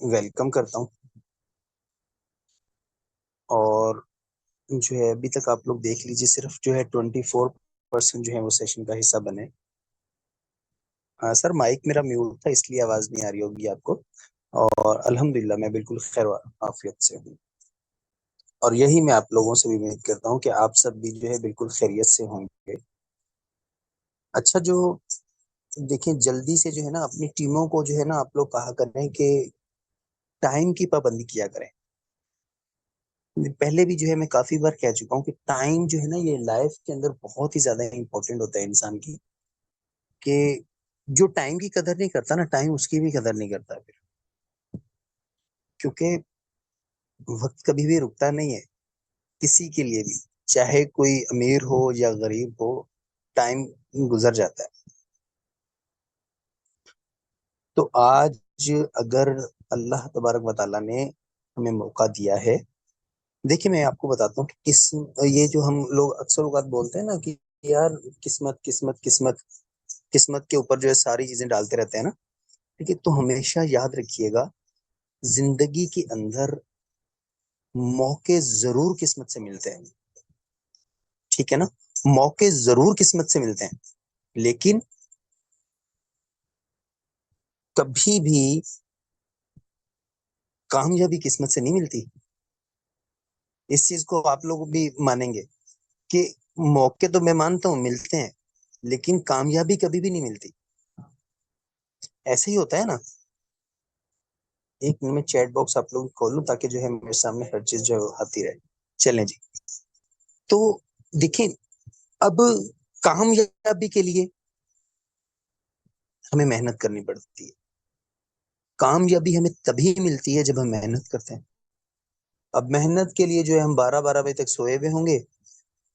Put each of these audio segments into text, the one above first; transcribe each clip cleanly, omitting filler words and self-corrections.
Welcome करता हूँ। और जो है अभी तक आप लोग देख लीजिए, सिर्फ जो है 24% जो है वो सेशन का हिस्सा बने। सर, माइक मेरा म्यूट था इसलिए आवाज नहीं आ रही होगी आपको। और अल्हम्दुलिल्लाह मैं बिल्कुल खैर आफियत से हूँ। और यही मैं आप लोगों से भी उम्मीद करता हूँ कि आप सब भी जो है बिल्कुल खैरियत से होंगे। अच्छा, जो देखिए, जल्दी से जो है ना अपनी टीमों को जो है ना आप लोग कहा करें कि टाइम की पाबंदी किया करें। पहले भी जो है मैं काफी बार कह चुका हूँ कि टाइम जो है ना ये लाइफ के अंदर बहुत ही ज्यादा इंपॉर्टेंट होता है इंसान की। कि जो टाइम की कदर नहीं करता ना, टाइम उसकी भी कदर नहीं करता फिर। क्योंकि वक्त कभी भी रुकता नहीं है किसी के लिए भी, चाहे कोई अमीर हो या गरीब हो। टाइम गुजर जाता है। तो आज अगर अल्लाह तबारक व तआला ने हमें मौका दिया है, देखिए मैं आपको बताता हूँ कि ये जो हम लोग अक्सर औक़ात बोलते हैं ना कि यार किस्मत किस्मत किस्मत, किस्मत के ऊपर जो है सारी चीजें डालते रहते हैं ना। ठीक है, तो हमेशा याद रखिएगा, जिंदगी के अंदर मौके जरूर किस्मत से मिलते हैं। ठीक है ना, मौके जरूर किस्मत से मिलते हैं, लेकिन कभी भी कामयाबी किस्मत से नहीं मिलती। इस चीज को आप लोग भी मानेंगे कि मौके तो मैं मानता हूँ मिलते हैं, लेकिन कामयाबी कभी भी नहीं मिलती। ऐसे ही होता है ना। एक मिनट में चैट बॉक्स आप लोग खोल लूं ताकि जो है मेरे सामने हर चीज जो है वो आती रहे। चलें जी। तो देखिए, अब कामयाबी के लिए हमें मेहनत करनी पड़ती है। कामयाबी हमें तभी मिलती है जब हम मेहनत करते हैं। अब मेहनत के लिए जो है हम 12-12 बजे तक सोए हुए होंगे।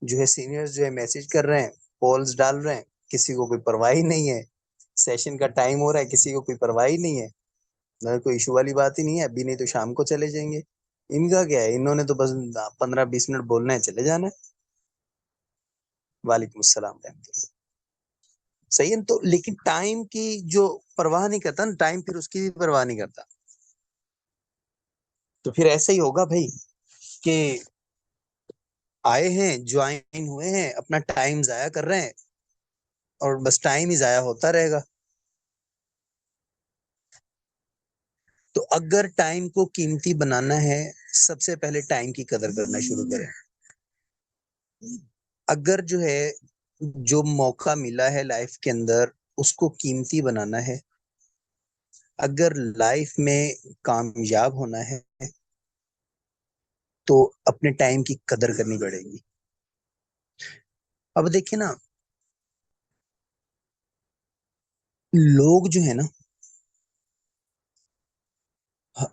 जो है सीनियर्स जो है मैसेज कर रहे हैं, कॉल्स डाल रहे हैं, किसी को कोई परवाह ही नहीं है। सेशन का टाइम हो रहा है, किसी को कोई परवाह ही नहीं है। ना कोई इशू वाली बात ही नहीं है, अभी नहीं तो शाम को चले जाएंगे। इनका क्या है, इन्होंने तो बस 15-20 मिनट बोलना है, चले जाना है। वालेकुम अस्सलाम। सही है तो, लेकिन टाइम की जो परवाह नहीं करता ना, टाइम फिर उसकी भी परवाह नहीं करता। तो फिर ऐसे ही होगा भाई कि आए हैं, ज्वाइन हुए हैं, अपना टाइम जाया कर रहे हैं, और बस टाइम ही जाया होता रहेगा। तो अगर टाइम को कीमती बनाना है, सबसे पहले टाइम की कदर करना शुरू करें। अगर जो है जो मौका मिला है लाइफ के अंदर उसको कीमती बनाना है, अगर लाइफ में कामयाब होना है, तो अपने टाइम की कदर करनी पड़ेगी। अब देखिए ना, लोग जो है ना,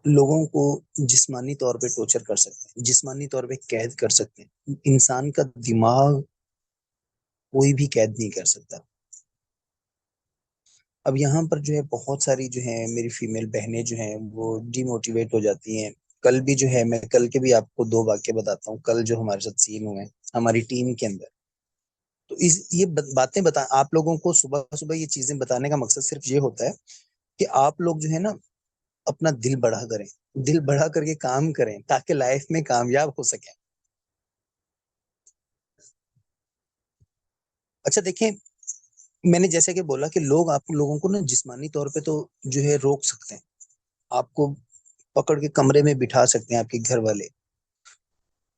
लोगों को जिस्मानी तौर पे टॉर्चर कर सकते हैं, जिस्मानी तौर पे कैद कर सकते हैं। इंसान का दिमाग कोई भी कैद नहीं कर सकता। अब यहाँ पर जो है बहुत सारी जो है मेरी फीमेल बहनें जो हैं वो डिमोटिवेट हो जाती हैं। कल भी जो है, मैं कल के भी आपको दो वाक्य बताता हूँ, कल जो हमारे साथ सीन हुए हैं हमारी टीम के अंदर। तो इस ये बातें बता आप लोगों को, सुबह सुबह ये चीजें बताने का मकसद सिर्फ ये होता है कि आप लोग जो है ना अपना दिल बड़ा करें, दिल बड़ा करके काम करें ताकि लाइफ में कामयाब हो सके। अच्छा देखें, मैंने जैसे कि बोला कि लोग आप लोगों को ना जिस्मानी तौर पे तो जो है रोक सकते हैं। आपको पकड़ के कमरे में बिठा सकते हैं आपके घर वाले।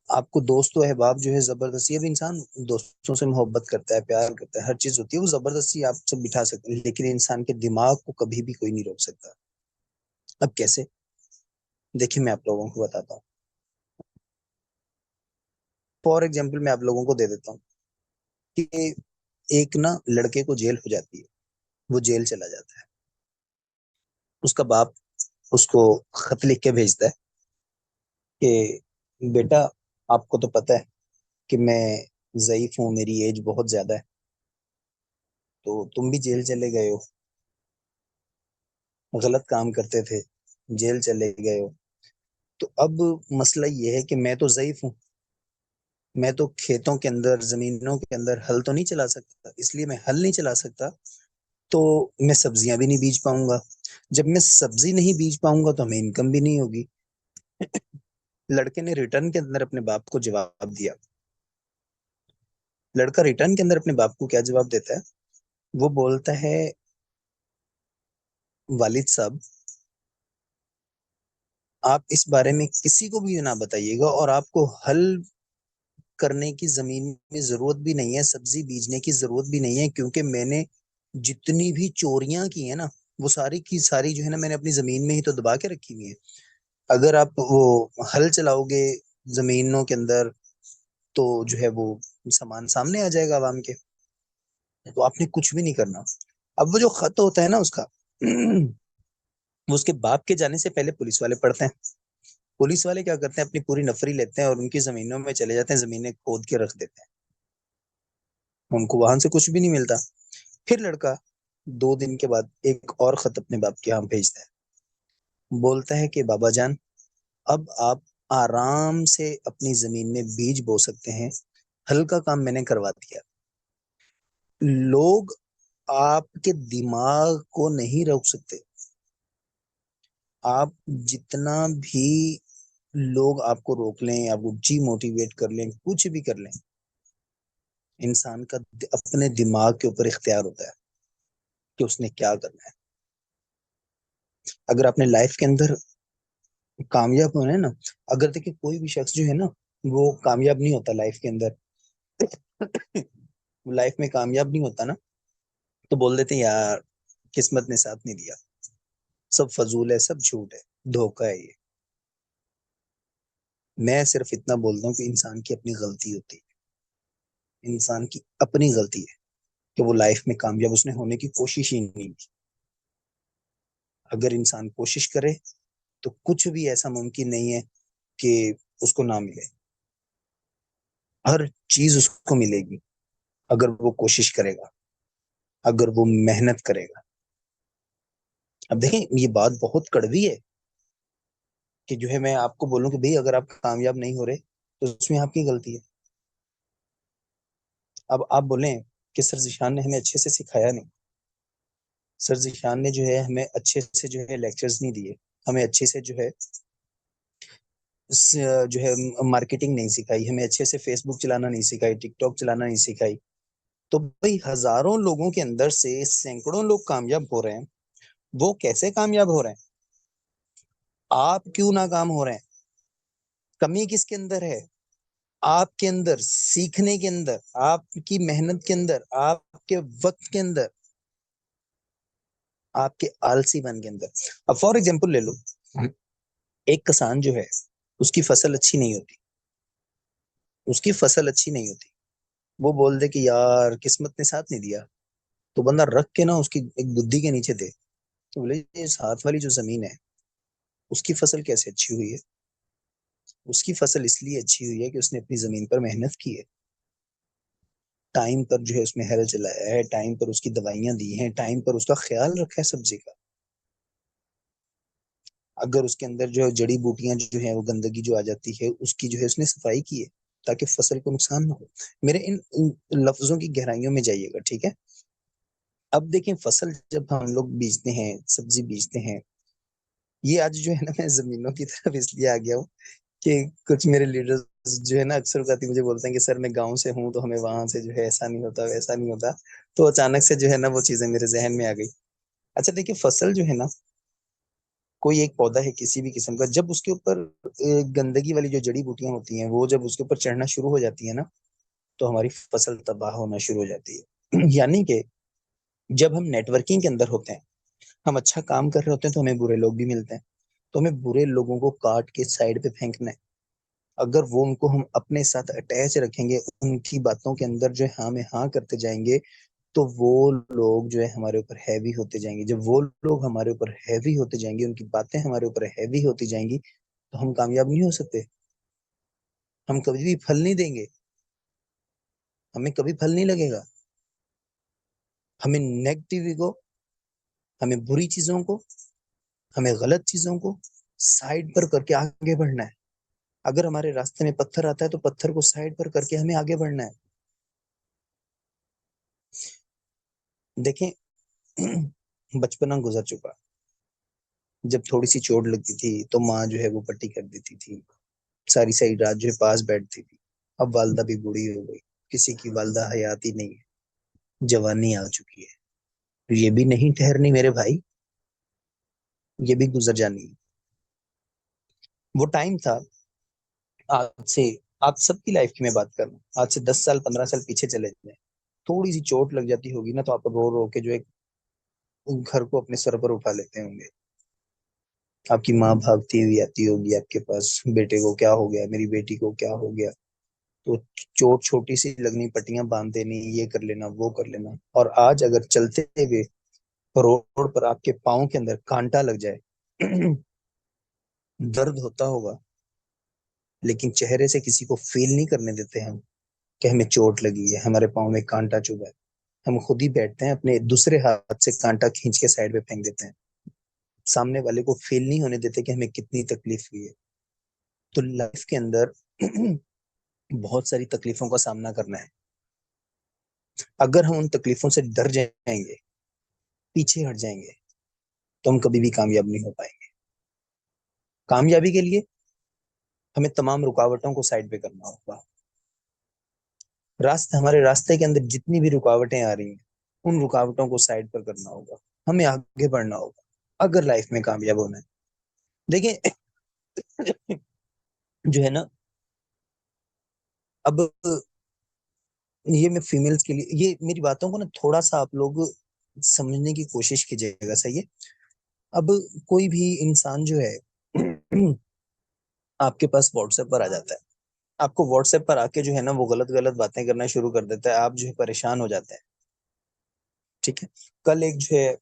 आपको दोस्तों अहबाब जो है जबरदस्ती, अब इंसान दोस्तों से मोहब्बत करता है, प्यार करता है, हर चीज होती है, वो जबरदस्ती आप सब बिठा सकते हैं, लेकिन इंसान के दिमाग को कभी भी कोई नहीं रोक सकता। अब कैसे? देखिए मैं आप लोगों को बताता हूँ। फॉर एग्जाम्पल मैं आप लोगों को दे देता हूँ कि एक ना लड़के को जेल हो जाती है, वो जेल चला जाता है। उसका बाप उसको खत लिख के भेजता है कि बेटा, आपको तो पता है कि मैं ज़ईफ हूँ, मेरी एज बहुत ज्यादा है, तो तुम भी जेल चले गए हो, गलत काम करते थे, जेल चले गए हो। तो अब मसला ये है कि मैं तो ज़ईफ हूँ, मैं तो खेतों के अंदर, जमीनों के अंदर हल तो नहीं चला सकता, इसलिए मैं हल नहीं चला सकता, तो मैं सब्जियां भी नहीं बीज पाऊंगा। जब मैं सब्जी नहीं बीज पाऊंगा तो हमें इनकम भी नहीं होगी। लड़के ने रिटर्न के अंदर अपने बाप को जवाब दिया। लड़का रिटर्न के अंदर अपने बाप को क्या जवाब देता है? वो बोलता है, वालिद साहब, आप इस बारे में किसी को भी ना बताइएगा, और आपको हल करने की जमीन में जरूरत भी नहीं है, सब्जी बीजने की जरूरत भी नहीं है, क्योंकि मैंने जितनी भी चोरियां की है ना, वो सारी की सारी जो है ना, मैंने अपनी जमीन में ही तो दबा के रखी हुई है। अगर आप वो हल चलाओगे जमीनों के अंदर, तो जो है वो सामान सामने आ जाएगा आवाम के। तो आपने कुछ भी नहीं करना। अब वो जो खत होता है ना उसका, वो उसके बाप के जाने से पहले पुलिस वाले पढ़ते हैं। पुलिस वाले क्या करते हैं, अपनी पूरी नफरी लेते हैं और उनकी जमीनों में चले जाते हैं, जमीनें खोद के रख देते हैं। उनको वहां से कुछ भी नहीं मिलता। फिर लड़का 2 दिन के बाद एक और खत अपने बाप के यहाँ भेजता है। बोलता है कि बाबा जान, अब आप आराम से अपनी जमीन में बीज बो सकते हैं, हल का काम मैंने करवा दिया। लोग आपके दिमाग को नहीं रोक सकते। आप जितना भी लोग आपको रोक लें, आपको डी मोटिवेट कर लें, कुछ भी कर लें, इंसान का अपने दिमाग के ऊपर इख्तियार होता है कि उसने क्या करना है। अगर आपने लाइफ के अंदर कामयाब होना है ना, अगर देखिए कोई भी शख्स जो है ना, वो कामयाब नहीं होता लाइफ के अंदर, लाइफ में कामयाब नहीं होता ना, तो बोल देते हैं यार किस्मत ने साथ नहीं दिया, सब फजूल है, सब झूठ है, धोखा है ये। मैं सिर्फ इतना बोलता हूँ कि इंसान की अपनी गलती होती है, इंसान की अपनी गलती है कि वो लाइफ में कामयाब उसने होने की कोशिश ही नहीं की। अगर इंसान कोशिश करे तो कुछ भी ऐसा मुमकिन नहीं है कि उसको ना मिले। हर चीज उसको मिलेगी अगर वो कोशिश करेगा, अगर वो मेहनत करेगा। अब देखें, ये बात बहुत कड़वी है कि जो है मैं आपको बोलूं कि भाई अगर आप कामयाब नहीं हो रहे तो उसमें आपकी गलती है। अब आप बोलें कि सर जिशान ने हमें अच्छे से सिखाया नहीं, सर जिशान ने जो है हमें अच्छे से जो है लेक्चर्स नहीं दिए, हमें अच्छे से जो है जो है मार्केटिंग नहीं सिखाई, हमें अच्छे से फेसबुक चलाना नहीं सिखाई, टिकटॉक चलाना नहीं सिखाई। तो भाई हजारों लोगों के अंदर से सैकड़ों लोग कामयाब हो रहे हैं, वो कैसे कामयाब हो रहे हैं? आप क्यों नाकाम हो रहे हैं? कमी किसके अंदर है? आपके अंदर, सीखने के अंदर, आपकी मेहनत के अंदर, आपके वक्त के अंदर, आपके आलसीपन के अंदर। अब फॉर एग्जांपल ले लो, एक किसान जो है उसकी फसल अच्छी नहीं होती, उसकी फसल अच्छी नहीं होती, वो बोल दे कि यार किस्मत ने साथ नहीं दिया, तो बंदा रख के ना उसकी एक बुद्धि के नीचे दे, तो बोले ये साथ वाली जो जमीन है उसकी फसल कैसे अच्छी हुई है? उसकी फसल इसलिए अच्छी हुई है कि उसने अपनी जमीन पर मेहनत की है, टाइम पर जो है उसमें हल चलाया है, टाइम पर उसकी दवाइयां दी हैं, टाइम पर उसका ख्याल रखा है सब्जी का। अगर उसके अंदर जो है जड़ी बूटियां जो है, वो गंदगी जो आ जाती है उसकी जो है उसने सफाई की है, ताकि फसल को नुकसान ना हो। मेरे इन लफ्जों की गहराइयों में जाइएगा, ठीक है? अब देखें, फसल जब हम लोग बीजते हैं, सब्जी बीजते हैं, ये आज जो है ना, मैं जमीनों की तरफ इसलिए आ गया हूँ कि कुछ मेरे लीडर्स जो है ना अक्सर कहती मुझे बोलते हैं कि सर मैं गांव से हूँ, तो हमें वहां से जो है ऐसा नहीं होता, वैसा नहीं होता। तो अचानक से जो है ना वो चीजें मेरे जहन में आ गई। अच्छा देखिए, फसल जो है ना, कोई एक पौधा है किसी भी किस्म का, जब उसके ऊपर गंदगी वाली जो जड़ी बूटियां होती हैं वो जब उसके ऊपर चढ़ना शुरू हो जाती है ना, तो हमारी फसल तबाह होना शुरू हो जाती है। यानी कि जब हम नेटवर्किंग के अंदर होते हैं, हम अच्छा काम कर रहे होते हैं, तो हमें बुरे लोग भी मिलते हैं, तो हमें बुरे लोगों को काट के साइड पे फेंकना है। अगर वो उनको हम अपने साथ अटैच रखेंगे, उनकी बातों के अंदर जो है हाँ में हाँ करते जाएंगे, तो वो लोग जो है हमारे ऊपर हैवी होते जाएंगे। जब वो लोग हमारे ऊपर हैवी होते जाएंगे, उनकी बातें हमारे ऊपर हैवी होती जाएंगी, तो हम कामयाब नहीं हो सकते, हम कभी भी फल नहीं देंगे, हमें कभी फल नहीं लगेगा। हमें नेगेटिव को, हमें बुरी चीजों को, हमें गलत चीजों को साइड पर करके आगे बढ़ना है। अगर हमारे रास्ते में पत्थर आता है तो पत्थर को साइड पर करके हमें आगे बढ़ना है। देखें, बचपना गुजर चुका, जब थोड़ी सी चोट लगती थी तो माँ जो है वो पट्टी कर देती थी, सारी सारी रात जो है पास बैठती थी। अब वालदा भी बूढ़ी हो गई, किसी की वालदा हयात ही नहीं है, जवानी आ चुकी है। तो ये भी नहीं ठहरनी मेरे भाई, ये भी गुजर जानी है। वो टाइम था, आज से, आप सबकी लाइफ की मैं बात कर रहा हूँ, आज से 10 साल 15 साल पीछे चले जाए, थोड़ी सी चोट लग जाती होगी ना तो आप रो रो के जो है घर को अपने सर पर उठा लेते होंगे। आपकी माँ भागती हुई आती होगी आपके पास, बेटे को क्या हो गया, मेरी बेटी को क्या हो गया। तो चोट छोटी सी लगनी, पट्टियां बांध देनी, ये कर लेना वो कर लेना। और आज अगर चलते हुए रोड पर आपके पाँव के अंदर कांटा लग जाए दर्द होता होगा, लेकिन चेहरे से किसी को फील नहीं करने देते हम कि हमें चोट लगी है, हमारे पाँव में कांटा चुभा है। हम खुद ही बैठते हैं, अपने दूसरे हाथ से कांटा खींच के साइड में फेंक देते हैं, सामने वाले को फील नहीं होने देते कि हमें कितनी तकलीफ हुई है। तो लाइफ के अंदर बहुत सारी तकलीफों का सामना करना है। अगर हम उन तकलीफों से डर जाएंगे, पीछे हट जाएंगे, तो हम कभी भी कामयाब नहीं हो पाएंगे। कामयाबी के लिए हमें तमाम रुकावटों को साइड पे करना होगा। हमारे रास्ते के अंदर जितनी भी रुकावटें आ रही हैं, उन रुकावटों को साइड पर करना होगा, हमें आगे बढ़ना होगा अगर लाइफ में कामयाब होना है। देखिए जो है ना, अब ये मैं फीमेल्स के लिए, ये मेरी बातों को ना थोड़ा सा आप लोग समझने की कोशिश कीजिएगा, सही है। अब कोई भी इंसान जो है आपके पास व्हाट्सएप पर आ जाता है, आपको व्हाट्सएप पर आके जो है ना वो गलत गलत बातें करना शुरू कर देता है, आप जो है परेशान हो जाते हैं। ठीक है। कल एक जो है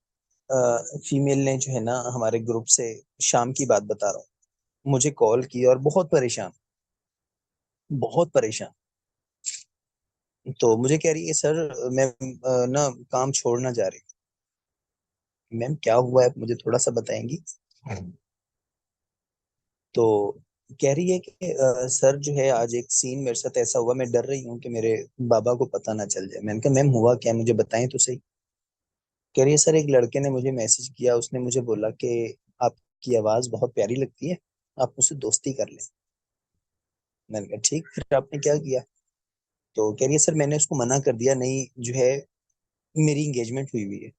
फीमेल ने जो है ना हमारे ग्रुप से, शाम की बात बता रहा हूँ, मुझे कॉल की और बहुत परेशान, बहुत परेशान। तो मुझे कह रही है सर, मैं ना काम छोड़ना जा रही हूँ। मैम क्या हुआ है, मुझे थोड़ा सा बताएंगी। तो कह रही है कि सर जो है आज एक सीन मेरे साथ ऐसा हुआ, मैं डर रही हूँ कि मेरे बाबा को पता ना चल जाए। मैंने कहा मैम हुआ क्या, मुझे बताएं तो सही। कह रही है सर, एक लड़के ने मुझे मैसेज किया, उसने मुझे बोला कि आपकी आवाज बहुत प्यारी लगती है, आप मुझसे दोस्ती कर लें। मैंने कहा ठीक, फिर आपने क्या किया। तो कह रही है सर मैंने उसको मना कर दिया, नहीं जो है मेरी इंगेजमेंट हुई हुई है।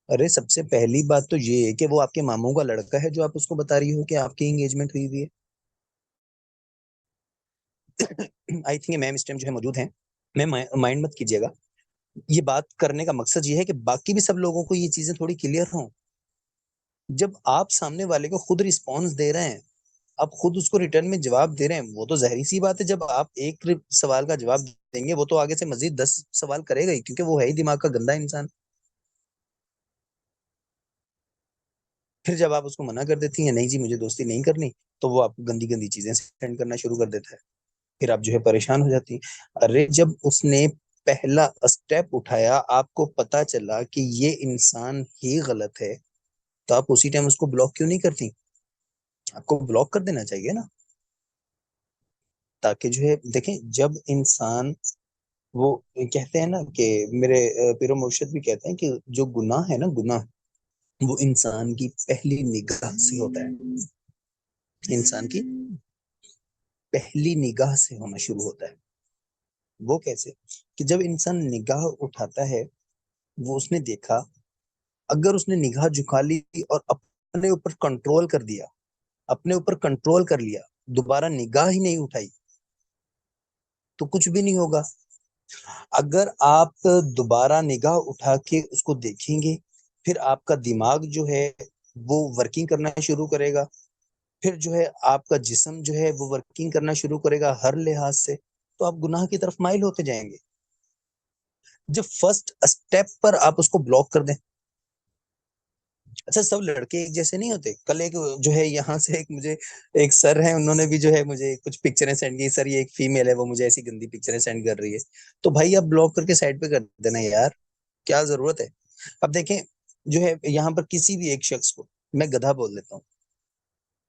अरे सबसे पहली बात तो ये है कि वो आपके मामू का लड़का है जो आप उसको बता रही हो कि आपकी एंगेजमेंट हुई हुई है। आई थिंक मैम इस टाइम जो है मौजूद हैं। मैम माइंड मत कीजिएगा, ये बात करने का मकसद ये है कि बाकी भी सब लोगों को ये चीजें थोड़ी क्लियर हों। जब आप सामने वाले को खुद रिस्पॉन्स दे रहे हैं, आप खुद उसको रिटर्न में जवाब दे रहे हैं, वो तो जहरी सी बात है। जब आप एक सवाल का जवाब देंगे, वो तो आगे से मजीद 10 सवाल करेगा ही, क्योंकि वो है ही दिमाग का गंदा इंसान। फिर जब आप उसको मना कर देती हैं, नहीं जी मुझे दोस्ती नहीं करनी, तो वो आपको गंदी गंदी चीजें सेंड करना शुरू कर देता है। फिर आप जो है परेशान हो जाती हैं। अरे जब उसने पहला स्टेप उठाया, आपको पता चला कि ये इंसान ही गलत है, तो आप उसी टाइम उसको ब्लॉक क्यों नहीं करती। आपको ब्लॉक कर देना चाहिए ना, ताकि जो है देखें, जब इंसान, वो कहते हैं ना कि मेरे पीरो मुर्शिद भी कहते हैं कि जो गुनाह है ना, गुनाह वो इंसान की पहली निगाह से होता है। इंसान की पहली निगाह से होना शुरू होता है। वो कैसे, कि जब इंसान निगाह उठाता है, वो उसने देखा, अगर उसने निगाह झुका ली और अपने ऊपर कंट्रोल कर दिया, अपने ऊपर कंट्रोल कर लिया, दोबारा निगाह ही नहीं उठाई, तो कुछ भी नहीं होगा। अगर आप दोबारा निगाह उठा के उसको देखेंगे, फिर आपका दिमाग जो है वो वर्किंग करना शुरू करेगा, फिर जो है आपका जिस्म जो है वो वर्किंग करना शुरू करेगा हर लिहाज से, तो आप गुनाह की तरफ माइल होते जाएंगे। जब फर्स्ट स्टेप पर आप उसको ब्लॉक कर दें। अच्छा, सब लड़के एक जैसे नहीं होते। कल एक जो है यहाँ से एक मुझे एक सर है, उन्होंने भी जो है मुझे कुछ पिक्चरें सेंड की, सर ये एक फीमेल है, वो मुझे ऐसी गंदी पिक्चरें सेंड कर रही है। तो भाई आप ब्लॉक करके साइड पे कर देना यार, क्या जरूरत है। अब देखें, जो है यहाँ पर किसी भी एक शख्स को मैं गधा बोल देता हूँ,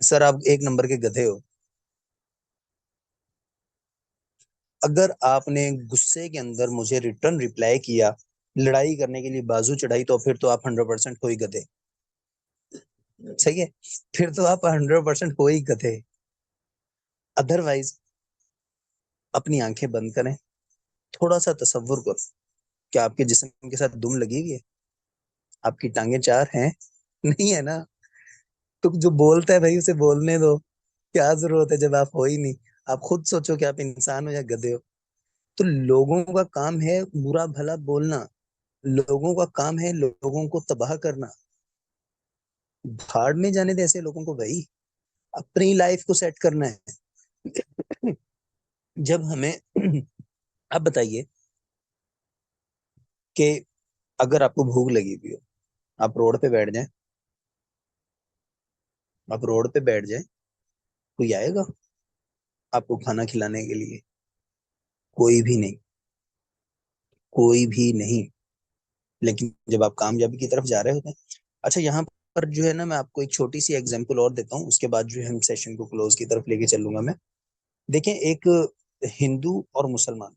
सर आप एक नंबर के गधे हो। अगर आपने गुस्से के अंदर मुझे रिटर्न रिप्लाई किया, लड़ाई करने के लिए बाजू चढ़ाई, तो फिर तो आप 100% कोई गधे। सही है, फिर तो आप 100% हो ही गधे। अदरवाइज अपनी आंखें बंद करें, थोड़ा सा तसव्वुर करो, क्या आपके जिस्म के साथ दुम लगी हुई है? आपकी टांगे चार हैं? नहीं है ना? तो जो बोलता है भाई उसे बोलने दो। क्या जरूरत है जब आप हो ही नहीं? आप खुद सोचो कि आप इंसान हो या गधे हो। तो लोगों का काम है बुरा भला बोलना, लोगों का काम है लोगों को तबाह करना। भाड़ में जाने दे ऐसे लोगों को भाई, अपनी लाइफ को सेट करना है। जब हमें अब बताइए कि अगर आपको भूख लगी हुई हो, आप रोड पे बैठ जाएं, आप रोड पे बैठ जाएं, कोई आएगा आपको खाना खिलाने के लिए? कोई भी नहीं, कोई भी नहीं। लेकिन जब आप कामयाबी की तरफ जा रहे होते हैं, अच्छा यहाँ पर जो है ना, मैं आपको एक छोटी सी एग्जांपल और देता हूँ, उसके बाद जो है हम सेशन को क्लोज की तरफ लेके चलूंगा मैं। देखें, एक हिंदू और मुसलमान,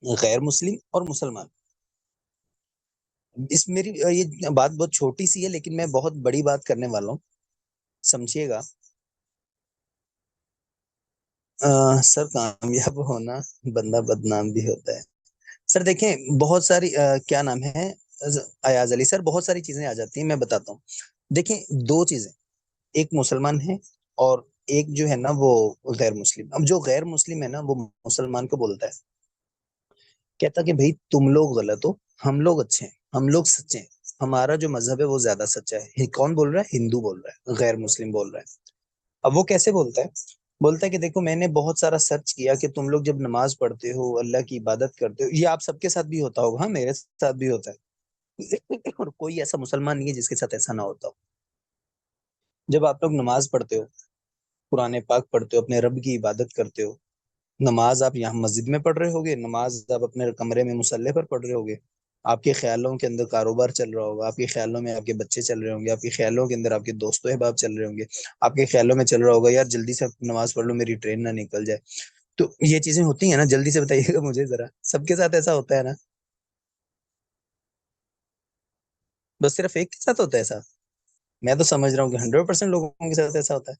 गैर मुस्लिम और मुसलमान, इस मेरी ये बात बहुत छोटी सी है लेकिन मैं बहुत बड़ी बात करने वाला हूँ, समझिएगा। सर, कामयाब होना बंदा बदनाम भी होता है। सर देखें, बहुत सारी क्या नाम है, अयाज अली सर, बहुत सारी चीजें आ जाती हैं, मैं बताता हूँ। देखें, दो चीजें, एक मुसलमान है और एक जो है ना वो गैर मुस्लिम। अब जो गैर मुस्लिम है ना वो मुसलमान को बोलता है, कहता कि भाई तुम लोग गलत हो, हम लोग अच्छे हैं, हम लोग सच्चे हैं, हमारा जो मजहब है वो ज्यादा सच्चा है। कौन बोल रहा है? हिंदू बोल रहा है, गैर मुस्लिम बोल रहा है। अब वो कैसे बोलता है? बोलता है कि देखो, मैंने बहुत सारा सर्च किया कि तुम लोग जब नमाज पढ़ते हो, अल्लाह की इबादत करते हो, ये आप सबके साथ भी होता होगा, हाँ मेरे साथ भी होता है। और कोई ऐसा मुसलमान नहीं है जिसके साथ ऐसा ना होता हो। जब आप लोग नमाज पढ़ते हो, कुरान पाक पढ़ते हो, अपने रब की इबादत करते हो, नमाज आप यहाँ मस्जिद में पढ़ रहे होगे, नमाज आप अपने कमरे में मुसल्ले पर पढ़ रहे होगे, आपके ख्यालों के अंदर कारोबार चल रहा होगा, आपके ख्यालों में आपके बच्चे चल रहे होंगे, आपके ख्यालों के अंदर आपके दोस्तों अहबाब चल रहे होंगे, आपके ख्यालों में चल रहा होगा यार जल्दी से नमाज पढ़ लो, मेरी ट्रेन ना निकल जाए। तो ये चीजें होती है ना, जल्दी से बताइएगा मुझे जरा, सबके साथ ऐसा होता है ना? बस सिर्फ एक के साथ होता है ऐसा? मैं तो समझ रहा हूँ कि 100% लोगों के साथ ऐसा होता है।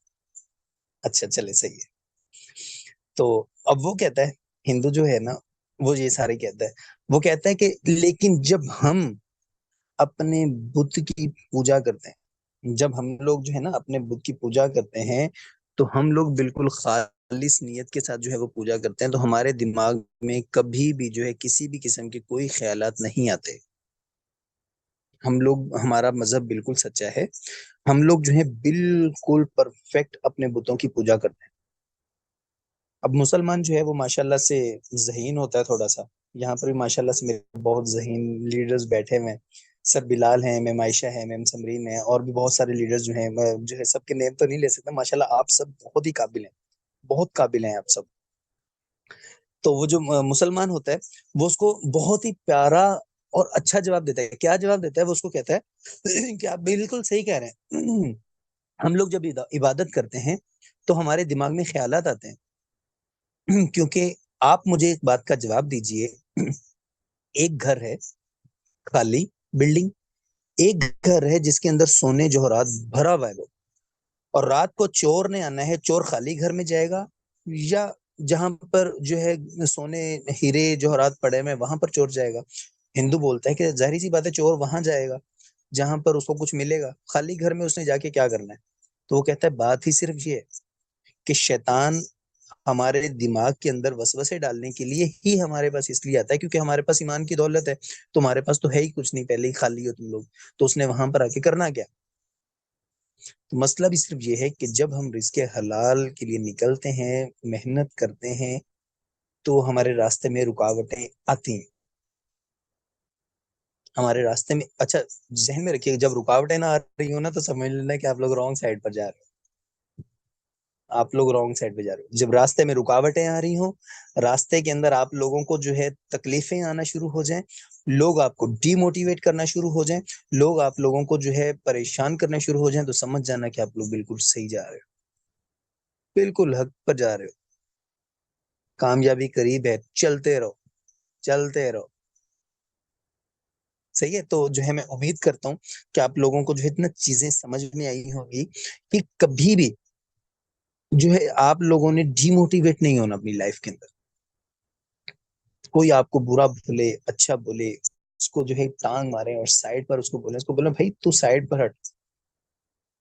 अच्छा, चले, सही है। तो अब वो कहता है, हिंदू जो है ना, वो ये सारे कहता है, वो कहता है कि लेकिन जब हम अपने बुत की पूजा करते हैं, जब हम लोग जो है ना अपने बुत की पूजा करते हैं, तो हम लोग बिल्कुल खालिस नियत के साथ जो है वो पूजा करते हैं, तो हमारे दिमाग में कभी भी जो है किसी भी किस्म के कोई ख्यालात नहीं आते। हम लोग, हमारा मजहब बिल्कुल सच्चा है, हम लोग जो है बिल्कुल परफेक्ट अपने बुतों की पूजा करते हैं। अब मुसलमान जो है वो माशाल्लाह से जहीन होता है थोड़ा सा। यहाँ पर भी माशाल्लाह से मेरे बहुत जहीन लीडर्स बैठे हुए हैं। सर बिलाल हैं, मैम आयशा है, मैम समरीन है, और भी बहुत सारे लीडर्स जो हैं, मैं जो है सबके नेम तो नहीं ले सकता। माशाल्लाह आप सब बहुत ही काबिल हैं, बहुत काबिल हैं आप सब। तो वो जो मुसलमान होता है, वो उसको बहुत ही प्यारा और अच्छा जवाब देता है। क्या जवाब देता है? वो उसको कहता है कि आप बिल्कुल सही कह रहे हैं। हम लोग जब इबादत करते हैं तो हमारे दिमाग में ख्यालात आते हैं। क्योंकि आप मुझे एक बात का जवाब दीजिए, एक घर है खाली, बिल्डिंग, एक घर है जिसके अंदर सोने जौहरात भरा हुआ है वो, और रात को चोर ने आना है, चोर खाली घर में जाएगा या जहां पर जो है सोने हीरे जौहरात पड़े हुए वहां पर चोर जाएगा? हिंदू बोलता है कि जाहिर सी बात है चोर वहां जाएगा जहां पर उसको कुछ मिलेगा, खाली घर में उसने जाके क्या करना है? तो वो कहता है बात ही सिर्फ ये है कि शैतान हमारे दिमाग के अंदर वसवसे डालने के लिए ही हमारे पास इसलिए आता है क्योंकि हमारे पास ईमान की दौलत है। तुम्हारे पास तो है ही कुछ नहीं, पहले ही खाली हो तुम लोग, तो उसने वहां पर आके करना क्या? तो मसला भी सिर्फ ये है कि जब हम रिस्क हलाल के लिए निकलते हैं, मेहनत करते हैं, तो हमारे रास्ते में रुकावटें आती हैं। हमारे रास्ते में, अच्छा, जहन में रखिए, जब रुकावटें ना आ रही हो ना तो समझ लेना कि आप लोग रॉन्ग साइड पर जा रहे हो। आप लोग रॉन्ग साइड पे जा रहे हो। जब रास्ते में रुकावटें आ रही हो, रास्ते के अंदर आप लोगों को जो है तकलीफें आना शुरू हो जाएं, लोग आपको डीमोटिवेट करना शुरू हो जाएं, लोग आप लोगों को जो है परेशान करना शुरू हो जाएं, तो समझ जाना कि आप लोग बिल्कुल सही जा रहे हो, बिल्कुल हक पर जा रहे हो। कामयाबी करीब है, चलते रहो, चलते रहो। सही है। तो जो है मैं उम्मीद करता हूँ कि आप लोगों को जो है इतना चीजें समझ में आई होंगी कि कभी भी जो है आप लोगों ने डिमोटिवेट नहीं होना अपनी लाइफ के अंदर। कोई आपको बुरा बोले, अच्छा बोले, उसको जो है टांग मारे और साइड पर उसको बोले भाई तू साइड पर हट।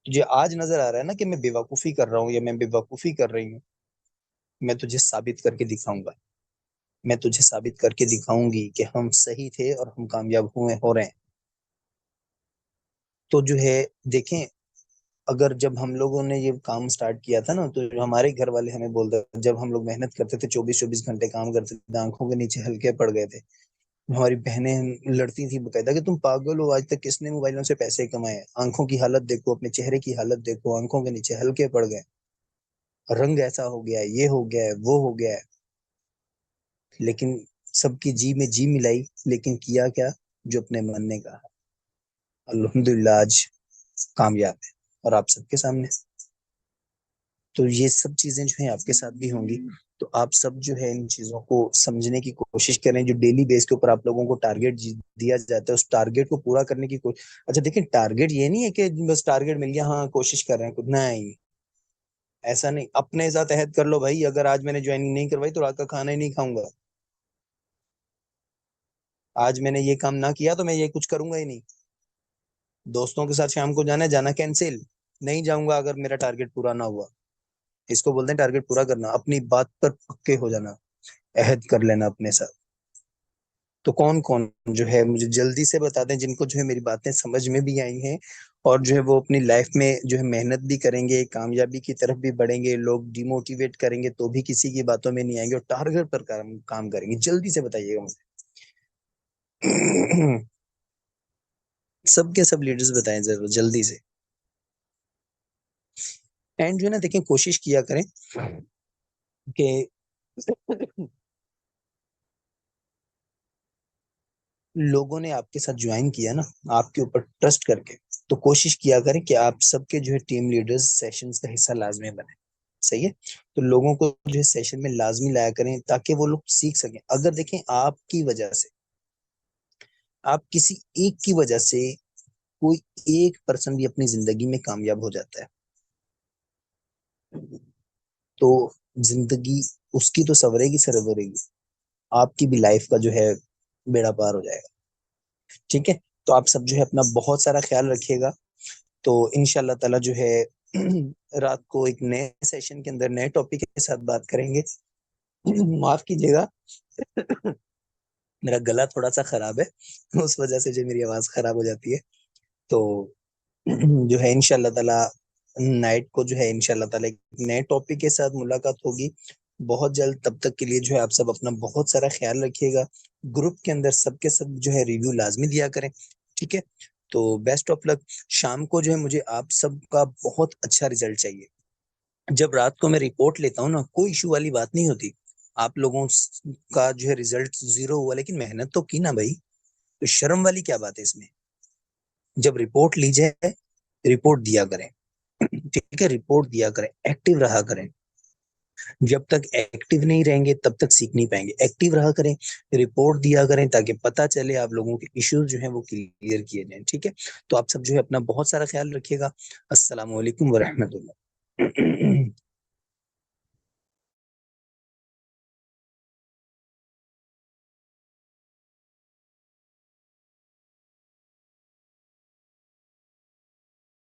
तुझे आज नजर आ रहा है ना कि मैं बेवकूफी कर रहा हूँ या मैं बेवकूफी कर रही हूँ, मैं तुझे साबित करके दिखाऊंगा। मैं तुझे साबित करके दिखाऊंगी कि हम सही थे और हम कामयाब हुए हो रहे हैं। तो जो है देखें, अगर जब हम लोगों ने ये काम स्टार्ट किया था ना, तो जो हमारे घर वाले हमें बोलते थे, जब हम लोग मेहनत करते थे 24-24 घंटे काम करते थे, आंखों के नीचे हल्के पड़ गए थे। हमारी बहनें लड़ती थी बकायदा कि तुम पागल हो, आज तक किसने मोबाइलों से पैसे कमाए, आंखों की हालत देखो, अपने चेहरे की हालत देखो, आंखों के नीचे हल्के पड़ गए, रंग ऐसा हो गया है, ये हो गया है, वो हो गया है। लेकिन सबकी जी में जी मिलाई, लेकिन किया क्या? जो अपने मन ने कहा। अल्हम्दुलिल्लाह आज कामयाब है और आप सबके सामने। तो ये सब चीजें जो है आपके साथ भी होंगी। तो आप सब जो है इन चीजों को समझने की कोशिश करें। जो डेली बेस के ऊपर आप लोगों को टारगेट दिया जाता है, उस टारगेट को पूरा करने की कोशिश। अच्छा देखिए, टारगेट ये नहीं है कि बस टारगेट मिल गया हाँ कोशिश कर रहे हैं कुछ नहीं। ऐसा नहीं, अपने साथ अहद कर लो भाई, अगर आज मैंने ज्वाइनिंग नहीं करवाई तो रात का खाना ही नहीं खाऊंगा। आज मैंने ये काम ना किया तो मैं ये कुछ करूंगा ही नहीं। दोस्तों के साथ शाम को जाना है, जाना कैंसिल, नहीं जाऊंगा अगर मेरा टारगेट पूरा ना हुआ। इसको बोलते हैं टारगेट पूरा करना, अपनी बात पर पक्के हो जाना, अहद कर लेना अपने साथ। तो कौन कौन जो है मुझे जल्दी से बता दें, जिनको जो है मेरी बातें समझ में भी आई हैं और जो है वो अपनी लाइफ में जो है मेहनत भी करेंगे, कामयाबी की तरफ भी बढ़ेंगे। लोग डिमोटिवेट करेंगे तो भी किसी की बातों में नहीं आएंगे और टारगेट पर काम करेंगे। जल्दी से बताइएगा मुझे। सबके सब लीडर्स बताएं जरूर जल्दी से। एंड जो है ना देखिए, कोशिश किया करें कि लोगों ने आपके साथ ज्वाइन किया ना, आपके ऊपर ट्रस्ट करके, तो कोशिश किया करें कि आप सबके जो है टीम लीडर्स सेशंस का हिस्सा लाजमी बने। सही है। तो लोगों को जो है सेशन में लाजमी लाया करें ताकि वो लोग सीख सकें। अगर देखें आपकी वजह से, आप किसी एक की वजह से कोई एक पर्सन भी अपनी जिंदगी में कामयाब हो जाता है, तो जिंदगी उसकी तो सवरेगी सरवरेगी, आपकी भी लाइफ का जो है बेड़ा पार हो जाएगा। ठीक है। तो आप सब जो है अपना बहुत सारा ख्याल रखिएगा। तो इंशाल्लाह ताला जो है रात को एक नए सेशन के अंदर नए टॉपिक के साथ बात करेंगे। माफ कीजिएगा, मेरा गला थोड़ा सा खराब है, उस वजह से जो मेरी आवाज खराब हो जाती है। तो जो है इंशाल्लाह ताला नाइट को जो है इंशाल्लाह ताला एक नए टॉपिक के साथ मुलाकात होगी बहुत जल्द। तब तक के लिए जो है आप सब अपना बहुत सारा ख्याल रखिएगा। ग्रुप के अंदर सबके सब जो है रिव्यू लाजमी दिया करें। ठीक है। तो बेस्ट ऑफ लक। शाम को जो है मुझे आप सबका बहुत अच्छा रिजल्ट चाहिए। जब रात को मैं रिपोर्ट लेता हूँ ना, कोई इशू वाली बात नहीं होती। आप लोगों का जो है रिजल्ट जीरो हुआ लेकिन मेहनत तो की ना भाई, तो शर्म वाली क्या बात है इसमें? जब रिपोर्ट ली जाए, रिपोर्ट दिया करें। ठीक है, रिपोर्ट दिया करें, एक्टिव रहा करें। जब तक एक्टिव नहीं रहेंगे तब तक सीख नहीं पाएंगे। एक्टिव रहा करें, रिपोर्ट दिया करें ताकि पता चले आप लोगों के इश्यूज जो हैं वो क्लियर किए जाएं। ठीक है। तो आप सब जो है अपना बहुत सारा ख्याल रखिएगा। अस्सलाम वालेकुम वरहमतुल्लाह।